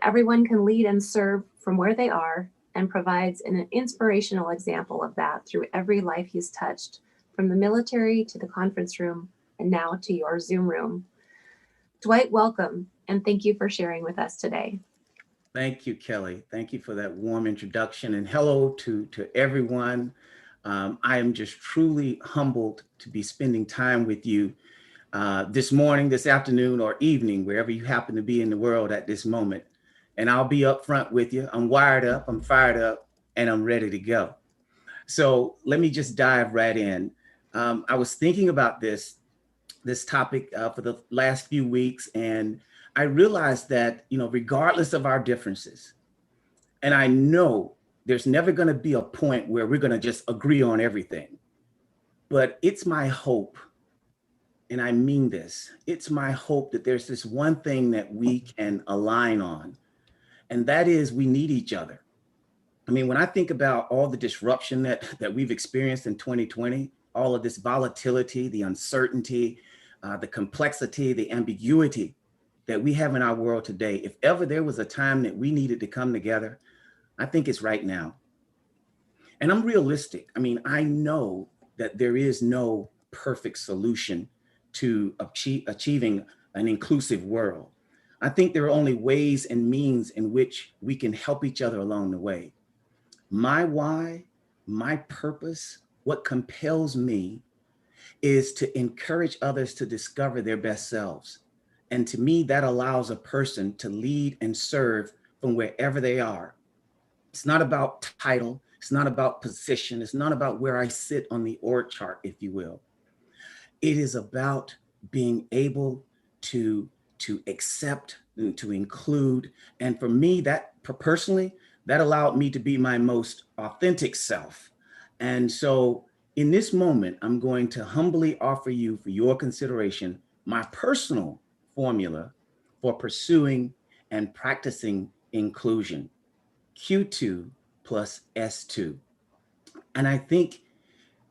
Everyone can lead and serve from where they are and provides an inspirational example of that through every life he's touched, from the military to the conference room and now to your Zoom room. Dwight, welcome, and thank you for sharing with us today. Thank you, Kelly. Thank you for that warm introduction, and hello to everyone. I am just truly humbled to be spending time with you this morning, this afternoon, or evening, wherever you happen to be in the world at this moment. And I'll be up front with you. I'm wired up, I'm fired up, and I'm ready to go. So let me just dive right in. I was thinking about this topic for the last few weeks, and I realized that, regardless of our differences, and I know there's never going to be a point where we're going to just agree on everything, but it's my hope, and I mean this, it's my hope that there's this one thing that we can align on, and that is we need each other. I mean, when I think about all the disruption that we've experienced in 2020, all of this volatility, the uncertainty, the complexity, the ambiguity that we have in our world today, if ever there was a time that we needed to come together, I think it's right now. And I'm realistic. I mean, I know that there is no perfect solution to achieving an inclusive world. I think there are only ways and means in which we can help each other along the way. My why, my purpose, what compels me is to encourage others to discover their best selves. And to me, that allows a person to lead and serve from wherever they are. It's not about title, it's not about position, it's not about where I sit on the org chart, if you will. It is about being able to, to accept and to include. And for me, that personally, that allowed me to be my most authentic self. And so in this moment, I'm going to humbly offer you for your consideration my personal formula for pursuing and practicing inclusion, Q2 plus S2. And I think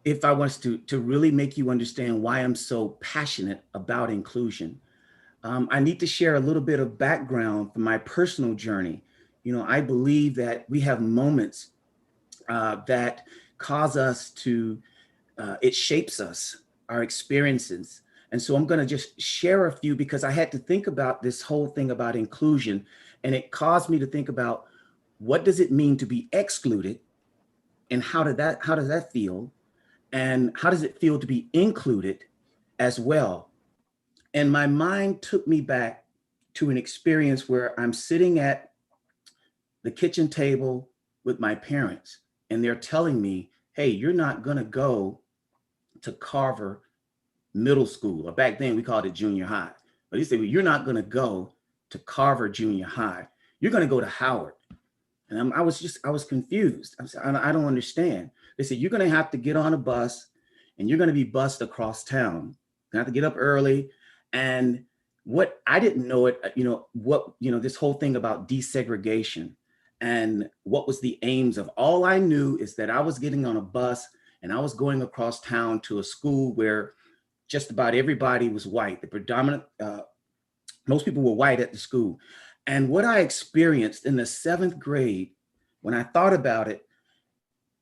if I was to really make you understand why I'm so passionate about inclusion, I need to share a little bit of background from my personal journey. I believe that we have moments that cause us to, it shapes us, our experiences. And so I'm going to just share a few because I had to think about this whole thing about inclusion. And it caused me to think about what does it mean to be excluded, and how does that feel? And how does it feel to be included as well? And my mind took me back to an experience where I'm sitting at the kitchen table with my parents, and they're telling me, hey, you're not going to go to Carver Middle School, or back then we called it junior high. But they said, well, you're not going to go to Carver Junior High. You're going to go to Howard. And I was confused. I don't understand. They said, you're going to have to get on a bus and you're going to be bused across town. You have to get up early. And what I didn't know it, this whole thing about desegregation and what was the aims of, all I knew is that I was getting on a bus and I was going across town to a school where just about everybody was white. The predominant, most people were white at the school. And what I experienced in the 7th grade, when I thought about it,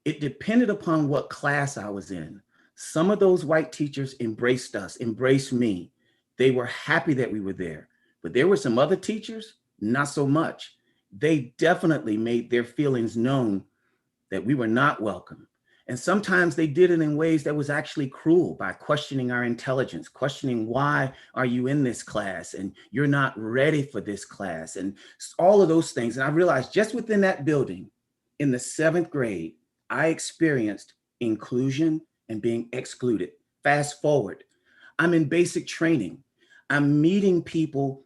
it depended upon what class I was in. Some of those white teachers embraced us, embraced me. They were happy that we were there. But there were some other teachers, not so much. They definitely made their feelings known that we were not welcome. And sometimes they did it in ways that was actually cruel, by questioning our intelligence, questioning why are you in this class and you're not ready for this class, and all of those things. And I realized just within that building in the 7th grade, I experienced inclusion and being excluded. Fast forward, I'm in basic training. I'm meeting people,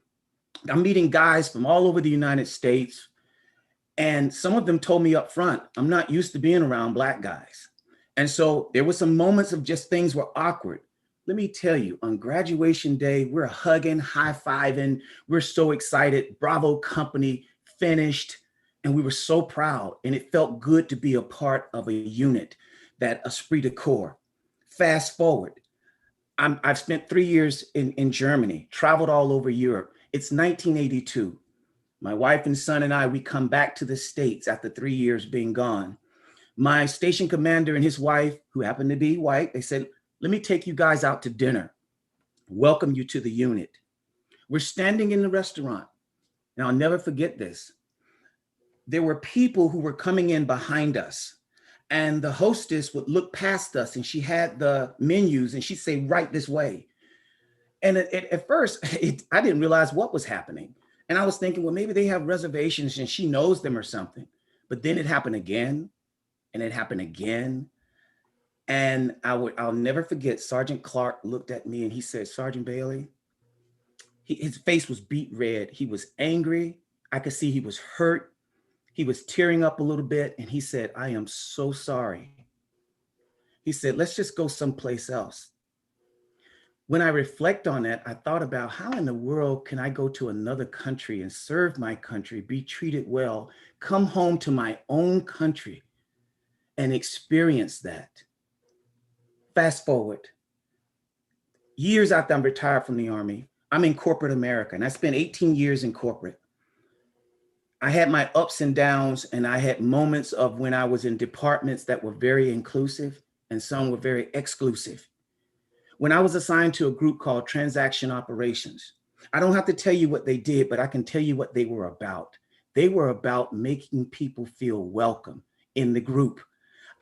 I'm meeting guys from all over the United States. And some of them told me up front, I'm not used to being around Black guys. And so there were some moments of just things were awkward. Let me tell you, on graduation day, we're hugging, high-fiving. We're so excited. Bravo company finished. And we were so proud. And it felt good to be a part of a unit, that esprit de corps. Fast forward. I've spent 3 years in Germany, traveled all over Europe. It's 1982. My wife and son and I, we come back to the States after 3 years being gone. My station commander and his wife, who happened to be white, they said, let me take you guys out to dinner. Welcome you to the unit. We're standing in the restaurant. And I'll never forget this. There were people who were coming in behind us, and the hostess would look past us, and she had the menus, and she'd say, right this way. And at first, I didn't realize what was happening. And I was thinking, well, maybe they have reservations and she knows them or something. But then it happened again, and it happened again. And I'll never forget, Sergeant Clark looked at me and he said, Sergeant Bailey, his face was beet red. He was angry. I could see he was hurt. He was tearing up a little bit. And he said, I am so sorry. He said, let's just go someplace else. When I reflect on that, I thought about how in the world can I go to another country and serve my country, be treated well, come home to my own country and experience that. Fast forward, years after I'm retired from the Army, I'm in corporate America, and I spent 18 years in corporate. I had my ups and downs, and I had moments of when I was in departments that were very inclusive and some were very exclusive. When I was assigned to a group called Transaction Operations, I don't have to tell you what they did, but I can tell you what they were about. They were about making people feel welcome in the group.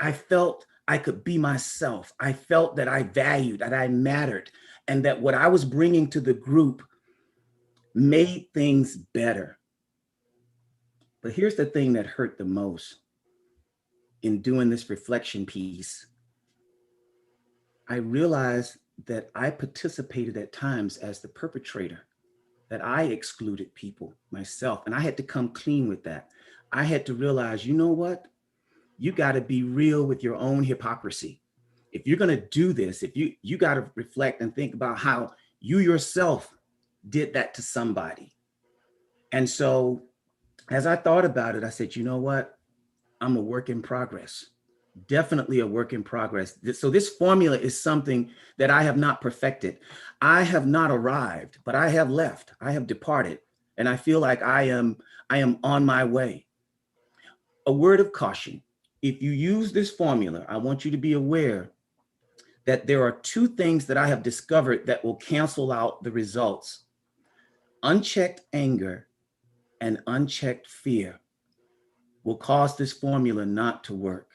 I felt I could be myself. I felt that I valued, that I mattered, and that what I was bringing to the group made things better. But here's the thing that hurt the most in doing this reflection piece. I realized that I participated at times as the perpetrator, that I excluded people myself, and I had to come clean with that. I had to realize, you know what? You got to be real with your own hypocrisy. If you're going to do this, if you got to reflect and think about how you yourself did that to somebody. And so as I thought about it, I said, you know what? I'm a work in progress. Definitely a work in progress. So this formula is something that I have not perfected. I have not arrived, but I have left. I have departed. And I feel like I am on my way. A word of caution. If you use this formula, I want you to be aware that there are two things that I have discovered that will cancel out the results. Unchecked anger and unchecked fear will cause this formula not to work.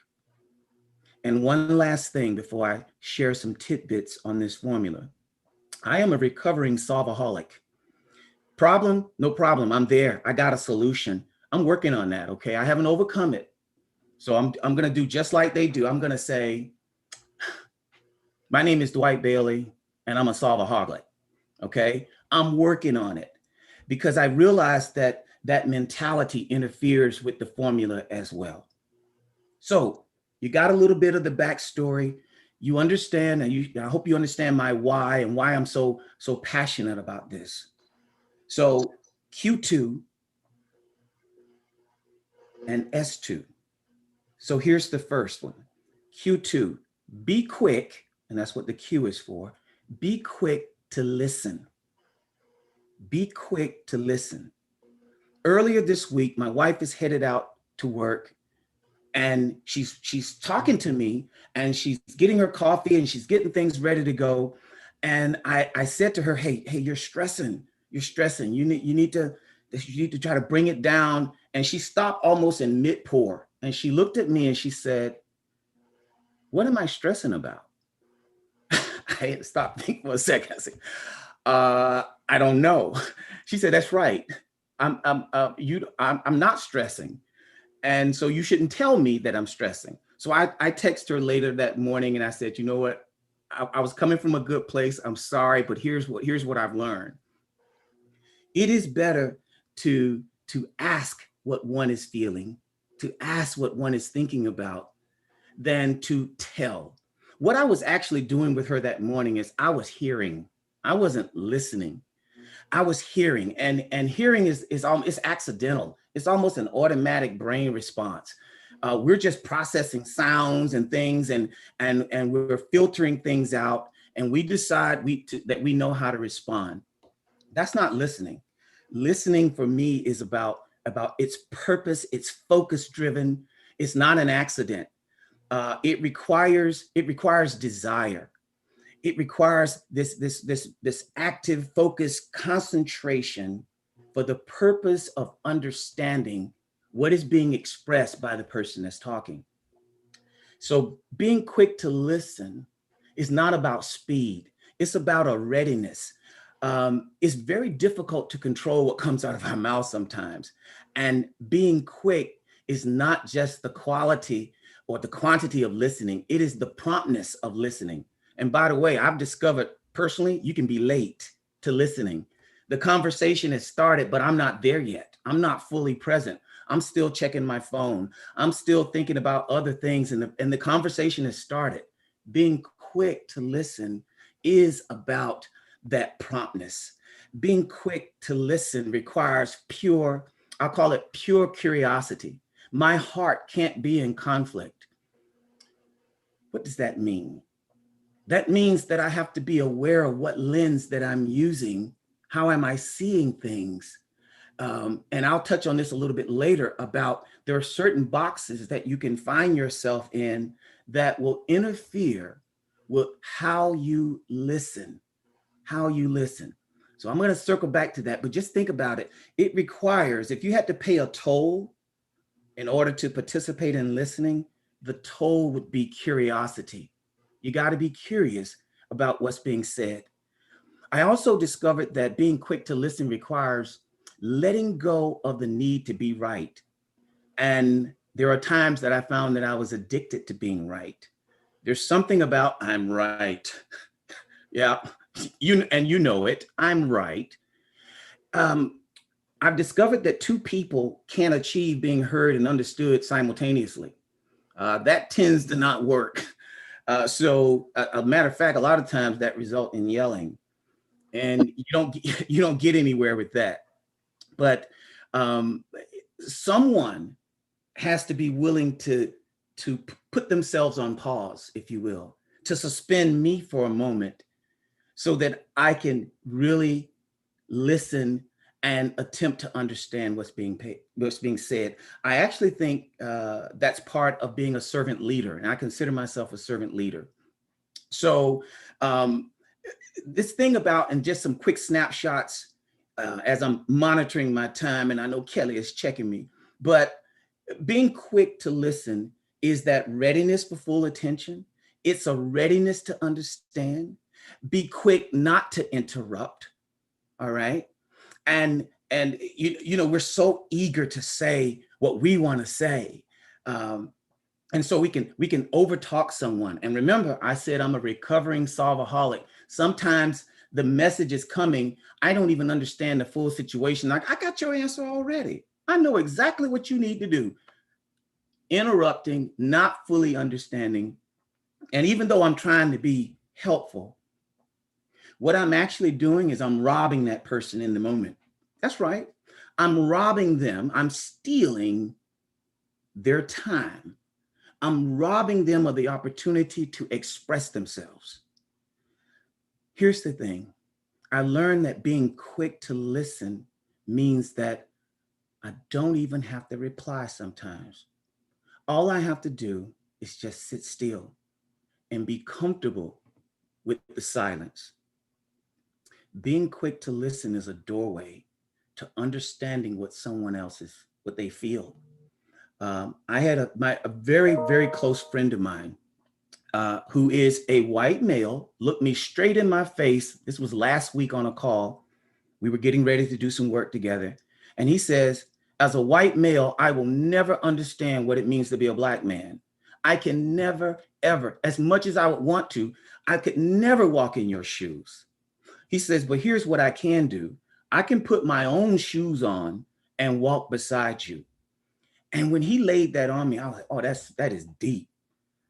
And one last thing before I share some tidbits on this formula. I am a recovering solvaholic. Problem? No problem. I'm there. I got a solution. I'm working on that, okay? I haven't overcome it. So I'm going to do just like they do. I'm going to say, my name is Dwight Bailey, and I'm a solvaholic, okay? I'm working on it because I realized that that mentality interferes with the formula as well. So you got a little bit of the backstory. You understand, and I hope you understand my why and why I'm so passionate about this. So Q2 and S2. So here's the first one. Q2, be quick, and that's what the Q is for. Be quick to listen. Be quick to listen. Earlier this week, my wife is headed out to work, and she's talking to me, and she's getting her coffee, and she's getting things ready to go. And I said to her, hey, you're stressing. You're stressing. You need to try to bring it down. And she stopped almost in mid-pour. And she looked at me and she said, what am I stressing about? I had to stop thinking for a second. I said, I don't know. She said, that's right. I'm not stressing. And so you shouldn't tell me that I'm stressing. So I texted her later that morning and I said, you know what? I was coming from a good place. I'm sorry, but here's what I've learned. It is better to ask what one is feeling, to ask what one is thinking about, than to tell. What I was actually doing with her that morning is I was hearing. I wasn't listening. I was hearing, and hearing is accidental. It's almost an automatic brain response. We're just processing sounds and things, and we're filtering things out, and we decide that we know how to respond. That's not listening. Listening for me is about its purpose. It's focus driven. It's not an accident. It requires desire. It requires this active focus concentration for the purpose of understanding what is being expressed by the person that's talking. So being quick to listen is not about speed. It's about a readiness. It's very difficult to control what comes out of our mouth sometimes. And being quick is not just the quality or the quantity of listening, it is the promptness of listening. And by the way, I've discovered personally, you can be late to listening. The conversation has started, but I'm not there yet. I'm not fully present. I'm still checking my phone. I'm still thinking about other things, and the conversation has started. Being quick to listen is about that promptness. Being quick to listen requires pure, I'll call it pure curiosity. My heart can't be in conflict. What does that mean? That means that I have to be aware of what lens that I'm using. How am I seeing things? And I'll touch on this a little bit later about there are certain boxes that you can find yourself in that will interfere with how you listen, how you listen. So I'm going to circle back to that, but just think about it. It requires, if you had to pay a toll in order to participate in listening, the toll would be curiosity. You got to be curious about what's being said. I also discovered that being quick to listen requires letting go of the need to be right. And there are times that I found that I was addicted to being right. There's something about I'm right. Yeah, you know it. I'm right. Um, I've discovered that two people can't achieve being heard and understood simultaneously. That tends to not work. So, a matter of fact, a lot of times that result in yelling, and you don't get anywhere with that. But um, someone has to be willing to put themselves on pause, if you will, to suspend me for a moment so that I can really listen and attempt to understand what's being said. I actually think that's part of being a servant leader, and I consider myself a servant leader. So um, this thing about, and just some quick snapshots as I'm monitoring my time, and I know Kelly is checking me, but being quick to listen is that readiness for full attention. It's a readiness to understand. Be quick not to interrupt. All right. And you know, we're so eager to say what we want to say. Um, and so we can overtalk someone. And remember, I said I'm a recovering solvaholic. Sometimes the message is coming. I don't even understand the full situation. Like, I got your answer already. I know exactly what you need to do. Interrupting, not fully understanding. And even though I'm trying to be helpful, what I'm actually doing is I'm robbing that person in the moment. That's right. I'm robbing them. I'm stealing their time. I'm robbing them of the opportunity to express themselves. Here's the thing. I learned that being quick to listen means that I don't even have to reply sometimes. All I have to do is just sit still and be comfortable with the silence. Being quick to listen is a doorway to understanding what someone else is, what they feel. I had a very, very close friend of mine who is a white male, looked me straight in my face. This was last week on a call. We were getting ready to do some work together. And he says, as a white male, I will never understand what it means to be a black man. I can never, ever, as much as I would want to, I could never walk in your shoes. He says, but here's what I can do. I can put my own shoes on and walk beside you. And when he laid that on me, I was like, oh, that is deep.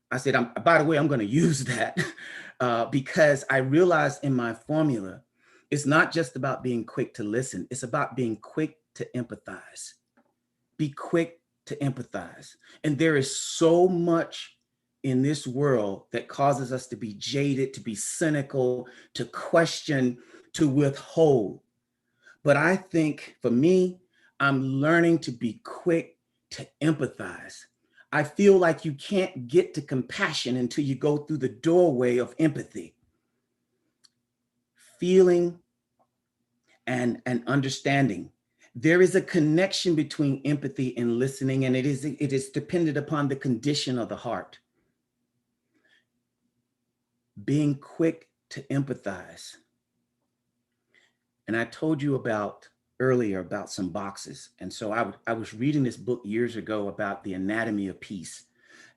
I said, by the way, I'm going to use that because I realized in my formula, it's not just about being quick to listen. It's about being quick to empathize. Be quick to empathize. And there is so much in this world that causes us to be jaded, to be cynical, to question, to withhold. But I think for me, I'm learning to be quick to empathize. I feel like you can't get to compassion until you go through the doorway of empathy, feeling and understanding. There is a connection between empathy and listening, and it is dependent upon the condition of the heart. Being quick to empathize. And I told you earlier about some boxes. And so I was reading this book years ago about the anatomy of peace.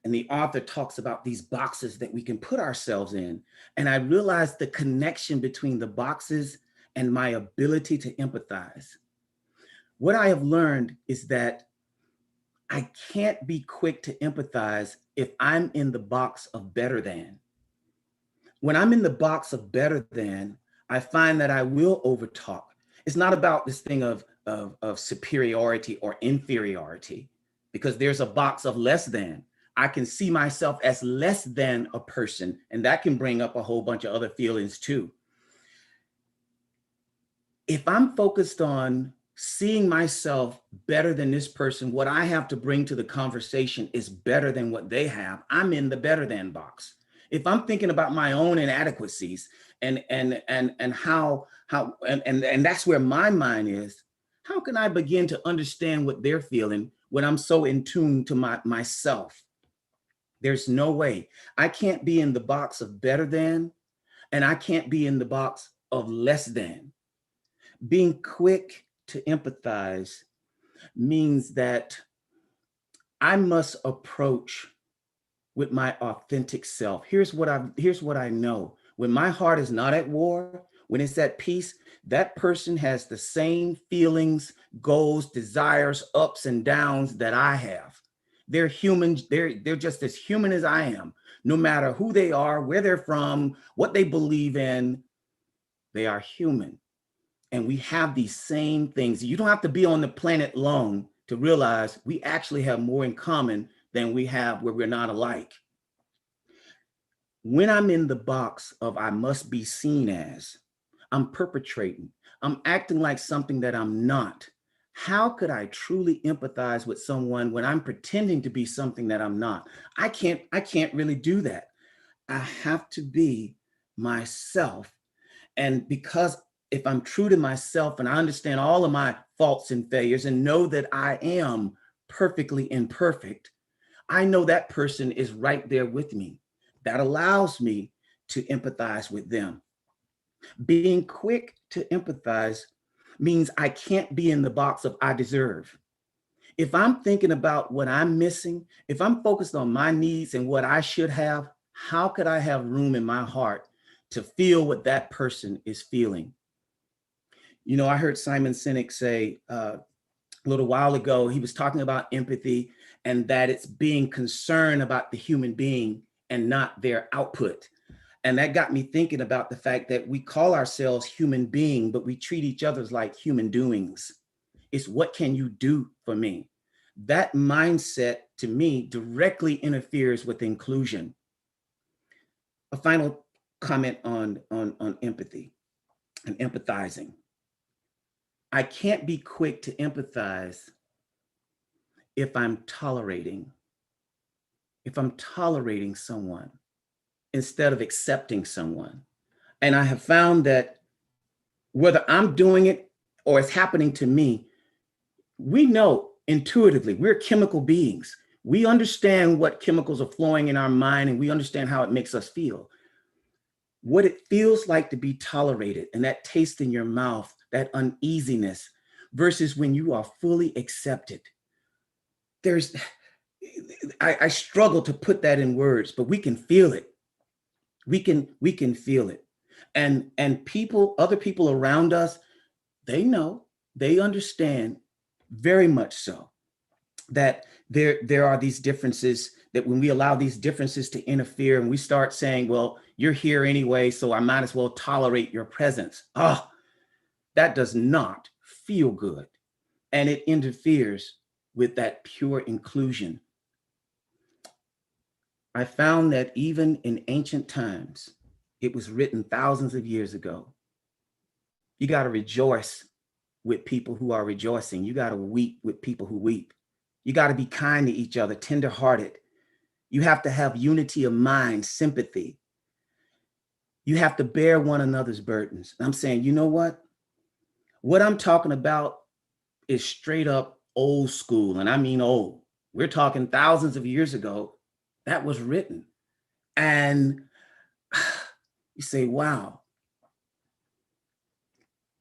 And the author talks about these boxes that we can put ourselves in. And I realized the connection between the boxes and my ability to empathize. What I have learned is that I can't be quick to empathize if I'm in the box of better than. When I'm in the box of better than, I find that I will overtalk. It's not about this thing of superiority or inferiority, because there's a box of less than. I can see myself as less than a person, and that can bring up a whole bunch of other feelings too. If I'm focused on seeing myself better than this person, what I have to bring to the conversation is better than what they have, I'm in the better than box. If I'm thinking about my own inadequacies and that's where my mind is, how can I begin to understand what they're feeling when I'm so in tune to myself? There's no way. I can't be in the box of better than, and I can't be in the box of less than. Being quick to empathize means that I must approach with my authentic self. Here's what I know. When my heart is not at war, when it's at peace, that person has the same feelings, goals, desires, ups and downs that I have. They're human. They're just as human as I am. No matter who they are, where they're from, what they believe in, they are human. And we have these same things. You don't have to be on the planet long to realize we actually have more in common than we have where we're not alike. When I'm in the box of I must be seen as, I'm perpetrating, I'm acting like something that I'm not. How could I truly empathize with someone when I'm pretending to be something that I'm not? I can't really do that. I have to be myself. And because if I'm true to myself and I understand all of my faults and failures and know that I am perfectly imperfect, I know that person is right there with me. That allows me to empathize with them. Being quick to empathize means I can't be in the box of I deserve. If I'm thinking about what I'm missing, if I'm focused on my needs and what I should have, how could I have room in my heart to feel what that person is feeling? You know, I heard Simon Sinek say a little while ago, he was talking about empathy and that it's being concerned about the human being and not their output. And that got me thinking about the fact that we call ourselves human being, but we treat each other like human doings. It's what can you do for me? That mindset to me directly interferes with inclusion. A final comment on empathy and empathizing. I can't be quick to empathize if I'm tolerating someone instead of accepting someone. And I have found that whether I'm doing it or it's happening to me, we know intuitively we're chemical beings. We understand what chemicals are flowing in our mind and we understand how it makes us feel. What it feels like to be tolerated and that taste in your mouth, that uneasiness, versus when you are fully accepted. I struggle to put that in words, but we can feel it. We can feel it. And other people around us, they know, they understand very much so that there are these differences, that when we allow these differences to interfere and we start saying, well, you're here anyway, so I might as well tolerate your presence. That does not feel good. And it interferes with that pure inclusion. I found that even in ancient times, it was written thousands of years ago. You got to rejoice with people who are rejoicing. You got to weep with people who weep. You got to be kind to each other, tenderhearted. You have to have unity of mind, sympathy. You have to bear one another's burdens. I'm saying, you know what? What I'm talking about is straight up old school. And I mean old. We're talking thousands of years ago that was written. And you say, wow,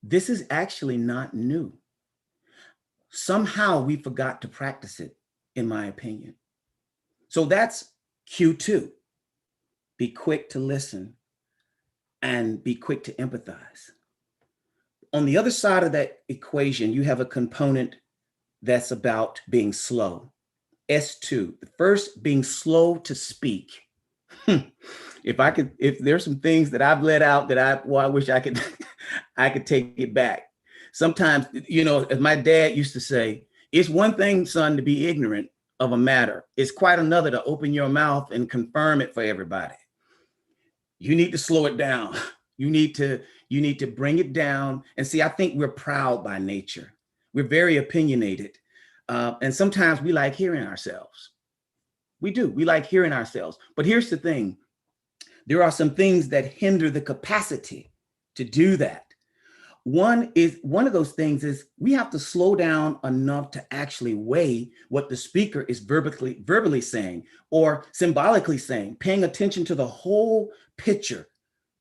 this is actually not new. Somehow we forgot to practice it, in my opinion. So that's Q2. Be quick to listen and be quick to empathize. On the other side of that equation, you have a component that's about being slow. S2, the first, being slow to speak. If there's some things that I've let out that I wish I could, I could take it back. Sometimes, as my dad used to say, it's one thing, son, to be ignorant of a matter. It's quite another to open your mouth and confirm it for everybody. You need to slow it down. You need to bring it down. And see, I think we're proud by nature. We're very opinionated. And sometimes we like hearing ourselves. We do. We like hearing ourselves. But here's the thing. There are some things that hinder the capacity to do that. One of those things is we have to slow down enough to actually weigh what the speaker is verbally saying or symbolically saying, paying attention to the whole picture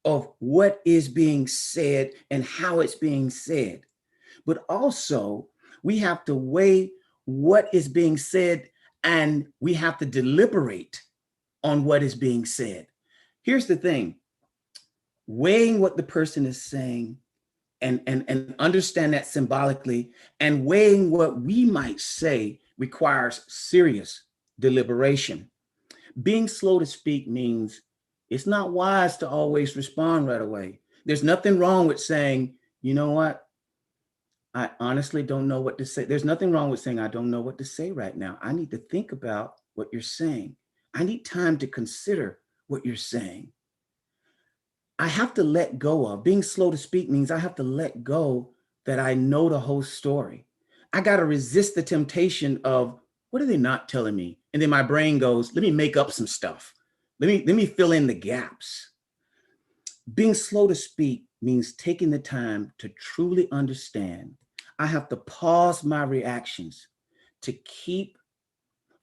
of what is being said and how it's being said. But also we have to weigh what is being said and we have to deliberate on what is being said. Here's the thing, weighing what the person is saying and understand that symbolically, and weighing what we might say requires serious deliberation. Being slow to speak means it's not wise to always respond right away. There's nothing wrong with saying, you know what? I honestly don't know what to say. There's nothing wrong with saying, I don't know what to say right now. I need to think about what you're saying. I need time to consider what you're saying. I have to let go of. Being slow to speak means I have to let go that I know the whole story. I got to resist the temptation of, what are they not telling me? And then my brain goes, let me make up some stuff. Let me fill in the gaps. Being slow to speak means taking the time to truly understand. I have to pause my reactions to keep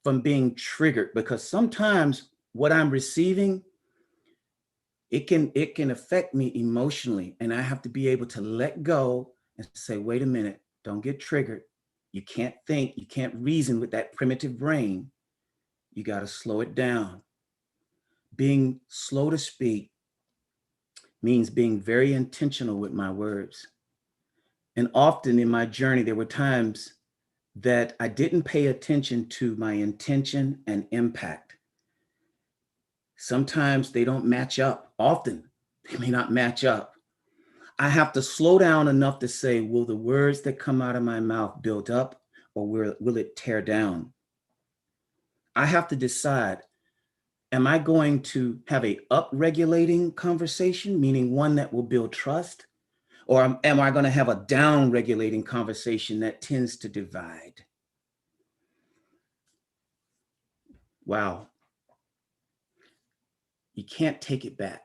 from being triggered, because sometimes what I'm receiving, it can affect me emotionally, and I have to be able to let go and say, wait a minute, don't get triggered. You can't think, you can't reason with that primitive brain. You got to slow it down. Being slow to speak means being very intentional with my words. And often in my journey, there were times that I didn't pay attention to my intention and impact. Sometimes they don't match up. Often they may not match up. I have to slow down enough to say, will the words that come out of my mouth build up, or will it tear down? I have to decide, am I going to have a up-regulating conversation, meaning one that will build trust? Or am I going to have a down-regulating conversation that tends to divide? Wow. You can't take it back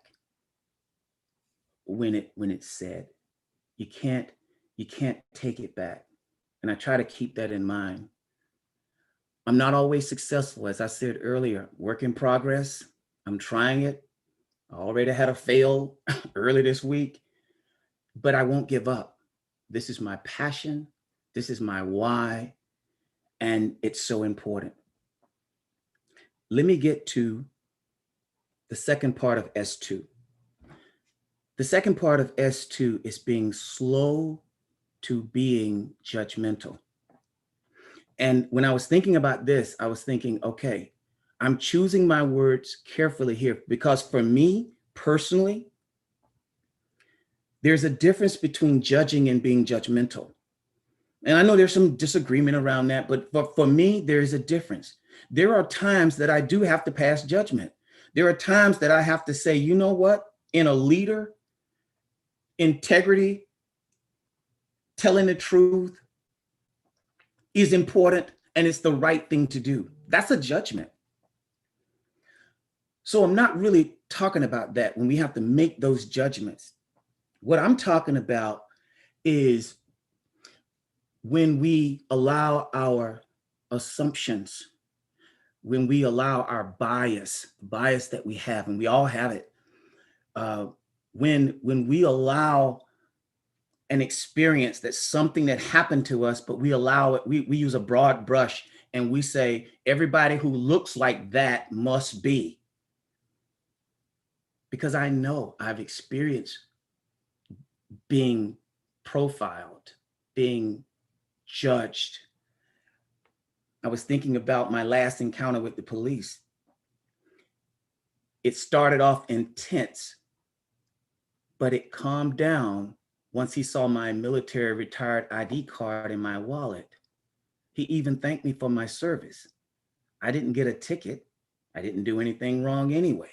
when it's said. You can't take it back. And I try to keep that in mind. I'm not always successful. As I said earlier, work in progress. I'm trying it. I already had a fail early this week, but I won't give up. This is my passion. This is my why. And it's so important. Let me get to the second part of S2. The second part of S2 is being slow to being judgmental. And when I was thinking about this, I was thinking, okay, I'm choosing my words carefully here, because for me personally, there's a difference between judging and being judgmental. And I know there's some disagreement around that, but for me, there is a difference. There are times that I do have to pass judgment. There are times that I have to say, you know what, in a leader, integrity telling the truth is important and it's the right thing to do. That's a judgment. So I'm not really talking about that when we have to make those judgments. What I'm talking about is when we allow our assumptions, when we allow our bias that we have, and we all have it, when we allow an experience that's something that happened to us, but we allow it, we use a broad brush and we say, everybody who looks like that must be. Because I know I've experienced being profiled, being judged. I was thinking about my last encounter with the police. It started off intense, but it calmed down once he saw my military retired ID card in my wallet. He even thanked me for my service. I didn't get a ticket. I didn't do anything wrong anyway.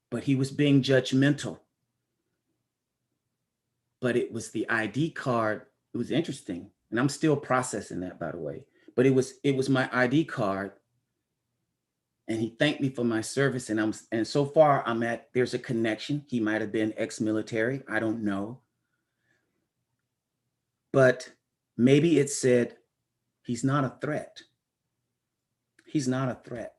But he was being judgmental. But it was the ID card. It was interesting. And I'm still processing that, by the way. But it was my ID card. And he thanked me for my service. And so far there's a connection. He might have been ex-military. I don't know. But maybe it said, he's not a threat. He's not a threat.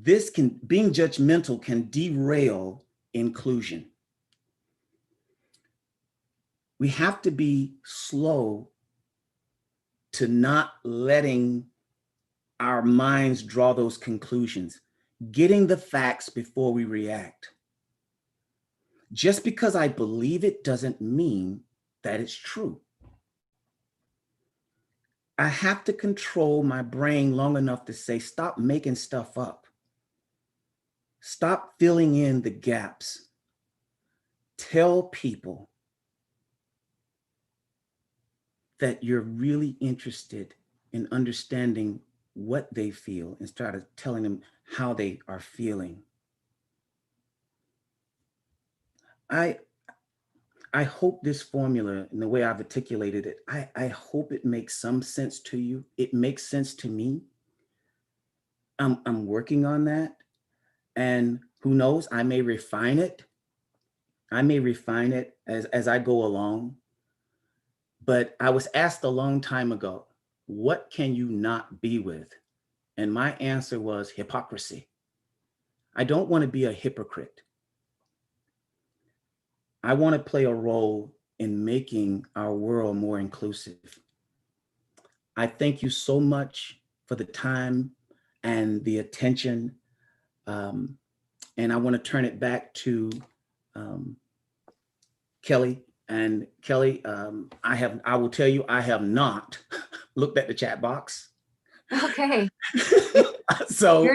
Being judgmental can derail inclusion. We have to be slow to not letting our minds draw those conclusions, getting the facts before we react. Just because I believe it doesn't mean that it's true. I have to control my brain long enough to say, stop making stuff up. Stop filling in the gaps. Tell people that you're really interested in understanding what they feel and start telling them how they are feeling. I hope this formula and the way I've articulated it, I hope it makes some sense to you. It makes sense to me. I'm working on that. And who knows, I may refine it. I may refine it as I go along. But I was asked a long time ago, what can you not be with? And my answer was hypocrisy. I don't want to be a hypocrite. I want to play a role in making our world more inclusive. I thank you so much for the time and the attention. And I want to turn it back to Kelly. And Kelly, I will tell you, I have not looked at the chat box. Okay. So,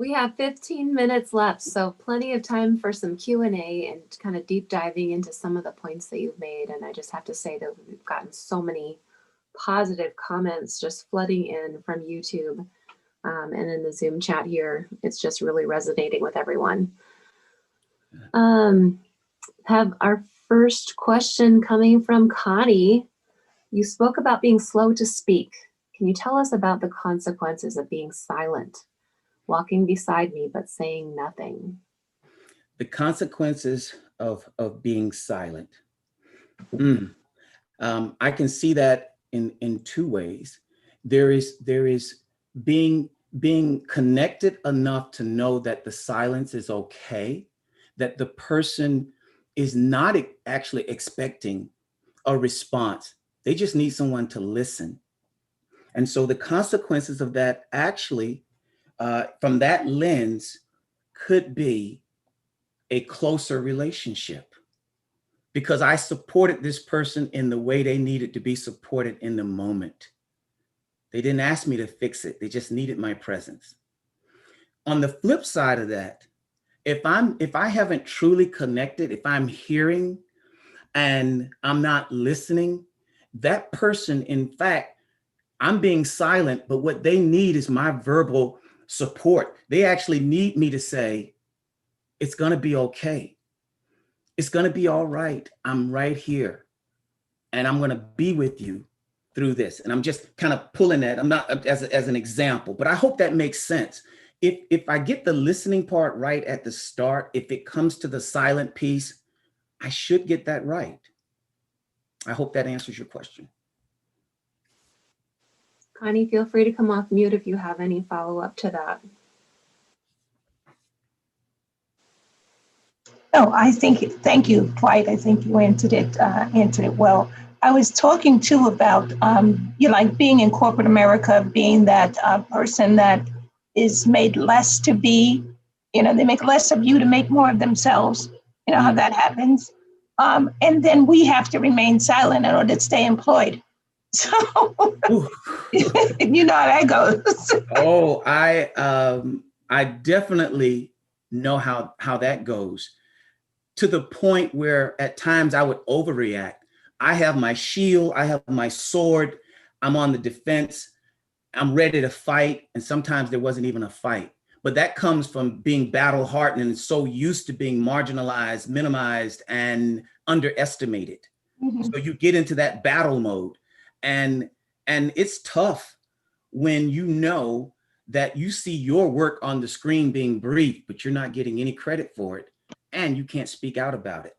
We have 15 minutes left, so plenty of time for some Q&A and kind of deep diving into some of the points that you've made. And I just have to say that we've gotten so many positive comments just flooding in from YouTube and in the Zoom chat here. It's just really resonating with everyone. Have our first question coming from Connie. You spoke about being slow to speak. Can you tell us about the consequences of being silent? Walking beside me, but saying nothing. The consequences of being silent. I can see that in two ways. There is being connected enough to know that the silence is okay, that the person is not actually expecting a response. They just need someone to listen. And so the consequences of that actually, from that lens, could be a closer relationship because I supported this person in the way they needed to be supported in the moment. They didn't ask me to fix it. They just needed my presence. On the flip side of that, if I haven't truly connected, if I'm hearing and I'm not listening, that person, in fact, I'm being silent, but what they need is my verbal support. They actually need me to say, it's going to be okay. It's going to be all right. I'm right here and I'm going to be with you through this. And I'm just kind of pulling that. I'm not as an example, but I hope that makes sense. If I get the listening part right at the start, if it comes to the silent piece, I should get that right. I hope that answers your question. Connie, feel free to come off mute if you have any follow-up to that. No, thank you, Dwight. I think you answered it well. I was talking too about, like being in corporate America, being that person that is made less to be, they make less of you to make more of themselves. You know how that happens. And then we have to remain silent in order to stay employed. So, you know how that goes. Oh, I definitely know how that goes, to the point where at times I would overreact. I have my shield, I have my sword, I'm on the defense, I'm ready to fight. And sometimes there wasn't even a fight. But that comes from being battle hardened and so used to being marginalized, minimized, and underestimated. Mm-hmm. So you get into that battle mode. And it's tough when you know that you see your work on the screen being briefed, but you're not getting any credit for it, and you can't speak out about it.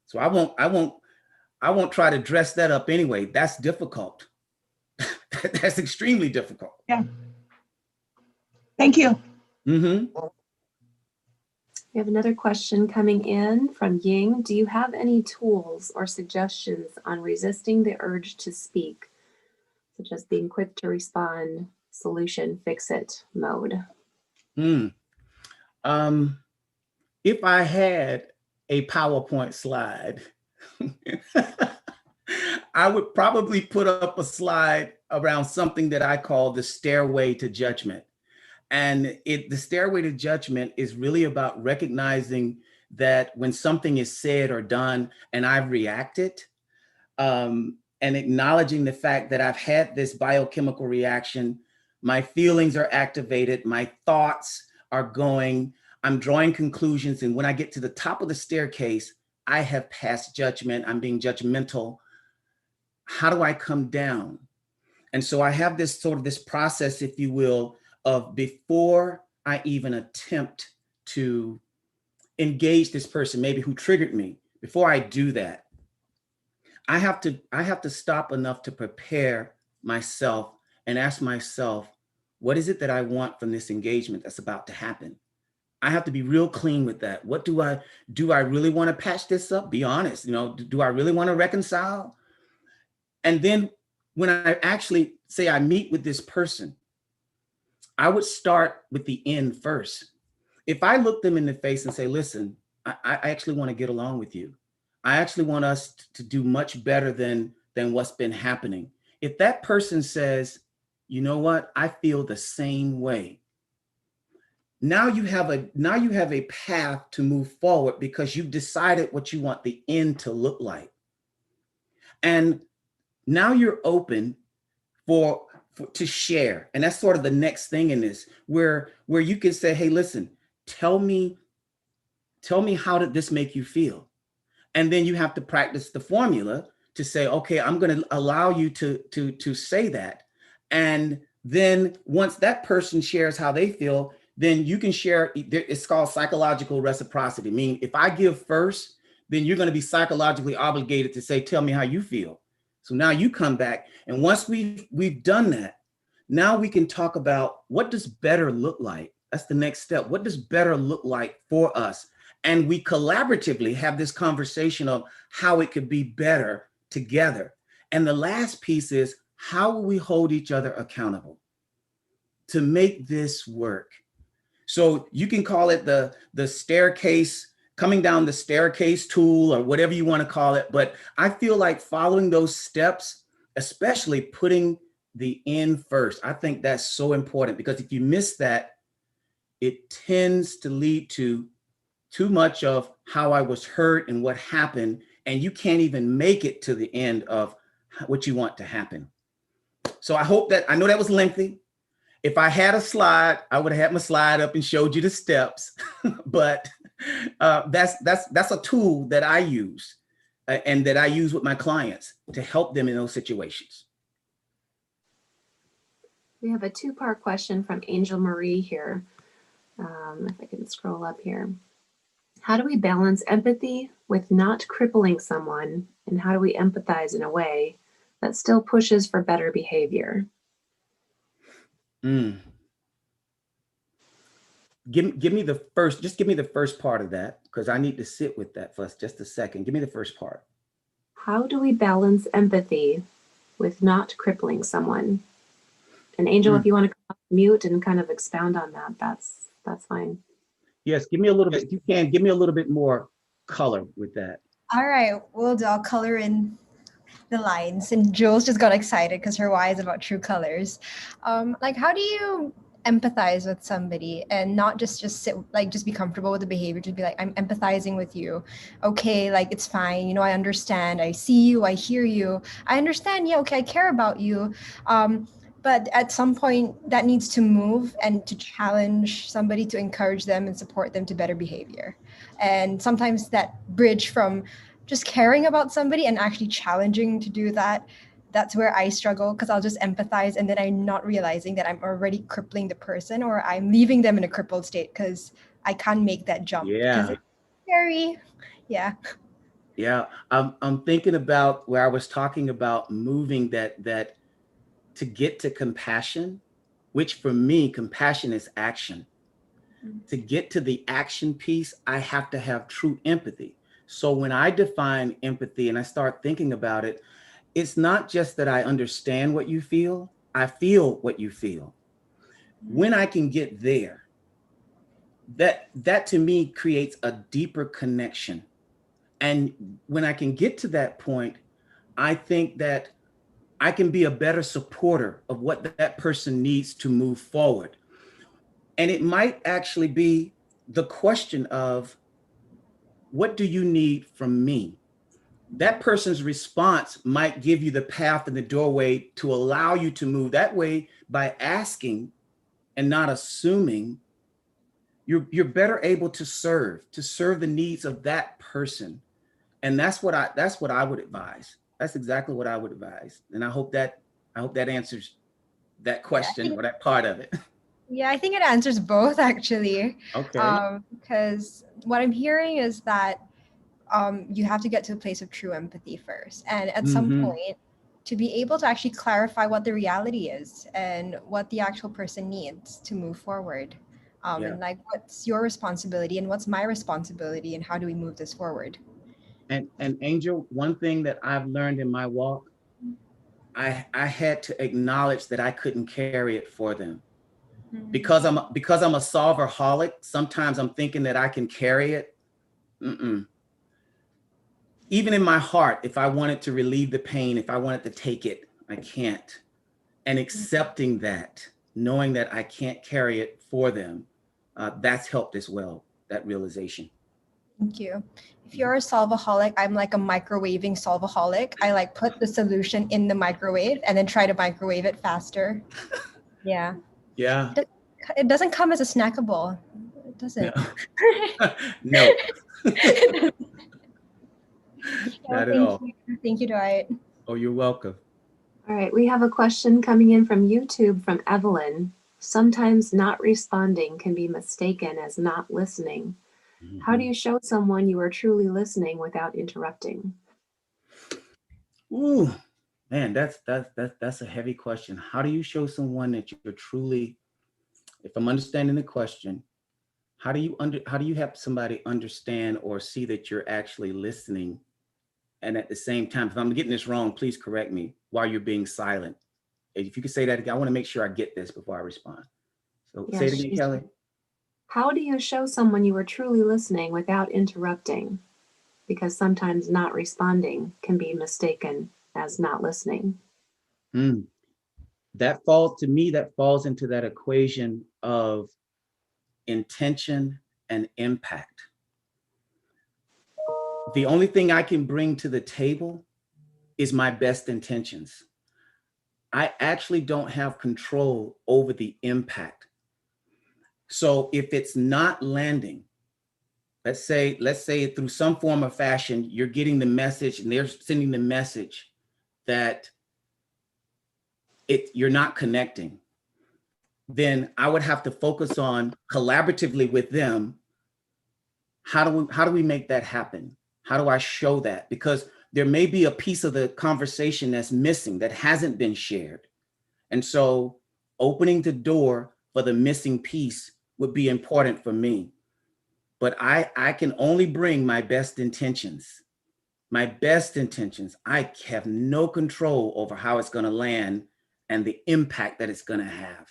So I won't try to dress that up anyway. That's difficult. That's extremely difficult. Yeah. Thank you. Mm-hmm. We have another question coming in from Ying. Do you have any tools or suggestions on resisting the urge to speak, such as being quick to respond, solution, fix it mode? If I had a PowerPoint slide, I would probably put up a slide around something that I call the stairway to judgment. And the stairway to judgment is really about recognizing that when something is said or done and I've reacted, and acknowledging the fact that I've had this biochemical reaction, my feelings are activated, my thoughts are going, I'm drawing conclusions. And when I get to the top of the staircase, I have passed judgment, I'm being judgmental. How do I come down? And so I have this process, if you will, of before I even attempt to engage this person, maybe who triggered me, before I do that, I have to stop enough to prepare myself and ask myself, what is it that I want from this engagement that's about to happen? I have to be real clean with that. What do I really want to patch this up? Be honest, do I really want to reconcile? And then when I actually say I meet with this person, I would start with the end first. If I look them in the face and say, listen, I actually want to get along with you. I actually want us to do much better than what's been happening. If that person says, you know what, I feel the same way. Now you have a path to move forward because you've decided what you want the end to look like. And now you're open to share. And that's sort of the next thing in this, where you can say, hey, listen, tell me how did this make you feel? And then you have to practice the formula to say, okay, I'm going to allow you to say that. And then once that person shares how they feel, then you can share. It's called psychological reciprocity. Meaning if I give first, then you're going to be psychologically obligated to say, tell me how you feel. So now you come back. And once we've done that, now we can talk about what does better look like? That's the next step. What does better look like for us? And we collaboratively have this conversation of how it could be better together. And the last piece is, how will we hold each other accountable to make this work? So you can call it the staircase, coming down the staircase tool, or whatever you want to call it. But I feel like following those steps, especially putting the end first, I think that's so important, because if you miss that, it tends to lead to too much of how I was hurt and what happened, and you can't even make it to the end of what you want to happen. So I know that was lengthy. If I had a slide, I would have had my slide up and showed you the steps, but That's a tool that I use and that I use with my clients to help them in those situations. We have a two-part question from Angel Marie here. If I can scroll up here. How do we balance empathy with not crippling someone? And how do we empathize in a way that still pushes for better behavior? Mm. Give me the first, just give me the first part of that, because I need to sit with that for just a second. Give me the first part. How do we balance empathy with not crippling someone? And Angel, if you want to come off mute and kind of expound on that, that's fine. Yes, give me a little bit, if you can, give me a little bit more color with that. All right, I'll color in the lines. And Jules just got excited because her why is about true colors. Like, how do you empathize with somebody and not just sit, like, just be comfortable with the behavior, to be like, I'm empathizing with you. Okay, like, it's fine. You know, I understand. I see you. I hear you. I understand. Yeah, okay, I care about you. But at some point that needs to move and to challenge somebody, to encourage them and support them to better behavior. And sometimes that bridge from just caring about somebody and actually challenging to do that, that's where I struggle, because I'll just empathize and then I'm not realizing that I'm already crippling the person, or I'm leaving them in a crippled state because I can't make that jump. Yeah. Because it's scary. Yeah. Yeah. I'm thinking about where I was talking about moving that to get to compassion, which for me, compassion is action. To get to the action piece, I have to have true empathy. So when I define empathy and I start thinking about it, it's not just that I understand what you feel, I feel what you feel. When I can get there, that to me creates a deeper connection. And when I can get to that point, I think that I can be a better supporter of what that person needs to move forward. And it might actually be the question of, what do you need from me? That person's response might give you the path and the doorway to allow you to move that way. By asking and not assuming, you're better able to serve the needs of that person. And that's what I would advise. That's exactly what I would advise. And I hope that answers that question, or that part of it. Yeah, I think it answers both, actually. Okay. Because what I'm hearing is that you have to get to a place of true empathy first. And at some point, to be able to actually clarify what the reality is and what the actual person needs to move forward. And like, what's your responsibility and what's my responsibility, and how do we move this forward? And Angel, one thing that I've learned in my walk, I had to acknowledge that I couldn't carry it for them. Because I'm a solverholic, sometimes I'm thinking that I can carry it. Even in my heart, if I wanted to relieve the pain, if I wanted to take it, I can't. And accepting that, knowing that I can't carry it for them, that's helped as well, that realization. Thank you. If you're a solvaholic, I'm like a microwaving solvaholic. I like put the solution in the microwave and then try to microwave it faster. Yeah. Yeah. It doesn't come as a snackable. It doesn't. No. Not at all. Thank you, Dwight. Oh, you're welcome. All right, we have a question coming in from YouTube from Evelyn. Sometimes not responding can be mistaken as not listening. How do you show someone you are truly listening without interrupting? Ooh, man, that's a heavy question. How do you show someone that you're truly, if I'm understanding the question, how do you have somebody understand or see that you're actually listening? And at the same time, if I'm getting this wrong, please correct me, while you're being silent. If you could say that again, I want to make sure I get this before I respond. So say it again, Kelly. How do you show someone you are truly listening without interrupting? Because sometimes not responding can be mistaken as not listening. That falls into that equation of intention and impact. The only thing I can bring to the table is my best intentions. I actually don't have control over the impact. So if it's not landing, let's say through some form of fashion, you're getting the message and they're sending the message that you're not connecting, then I would have to focus on collaboratively with them. How do we make that happen? How do I show that? Because there may be a piece of the conversation that's missing, that hasn't been shared. And so opening the door for the missing piece would be important for me. But I can only bring my best intentions. My best intentions. I have no control over how it's going to land and the impact that it's going to have.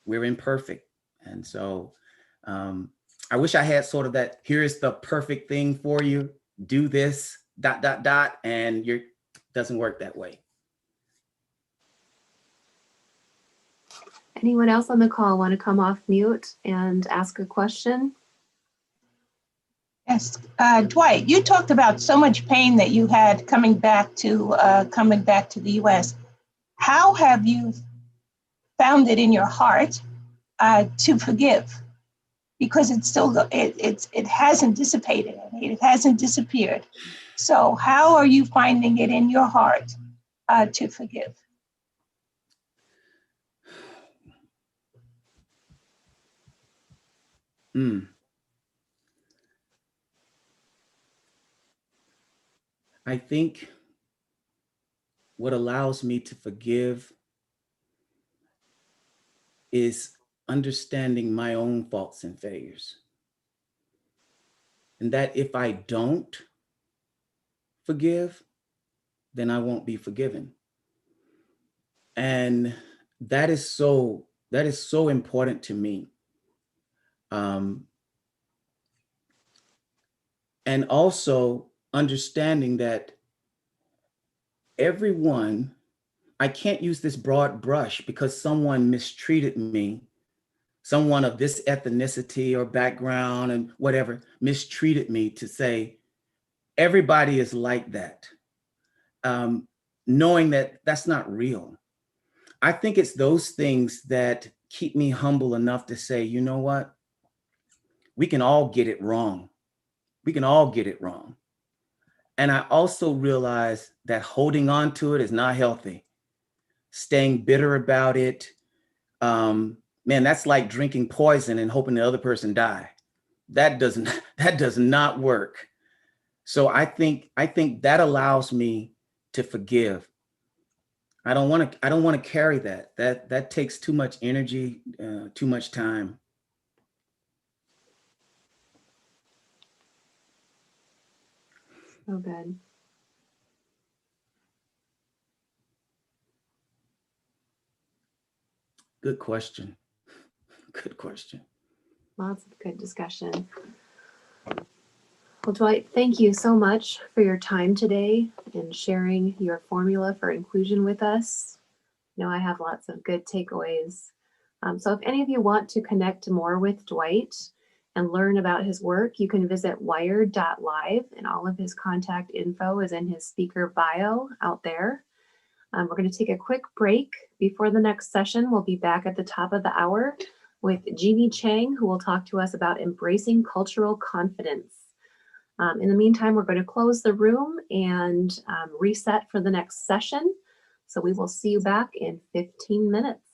We're imperfect. And so I wish I had sort of that, here is the perfect thing for you, do this, ... and doesn't work that way. Anyone else on the call want to come off mute and ask a question? Yes, Dwight, you talked about so much pain that you had coming back to the U.S. How have you found it in your heart to forgive? Because it's still it hasn't dissipated. I mean, it hasn't disappeared. So how are you finding it in your heart to forgive? I think what allows me to forgive is understanding my own faults and failures. And that if I don't forgive, then I won't be forgiven. And that is so important to me. And also understanding that everyone, I can't use this broad brush because someone mistreated me, someone of this ethnicity or background and whatever mistreated me, to say everybody is like that, knowing that that's not real. I think it's those things that keep me humble enough to say, you know what? We can all get it wrong. We can all get it wrong. And I also realize that holding on to it is not healthy. Staying bitter about it, man, that's like drinking poison and hoping the other person die. That does not work. So I think that allows me to forgive. I don't want to carry that. That takes too much energy, too much time. So good. Good question. Good question. Lots of good discussion. Well, Dwight, thank you so much for your time today and sharing your formula for inclusion with us. You know, I have lots of good takeaways. So if any of you want to connect more with Dwight and learn about his work, you can visit WYRED.live, and all of his contact info is in his speaker bio out there. We're going to take a quick break before the next session. We'll be back at the top of the hour with Jeannie Chang, who will talk to us about embracing cultural confidence. In the meantime, we're going to close the room and reset for the next session. So we will see you back in 15 minutes.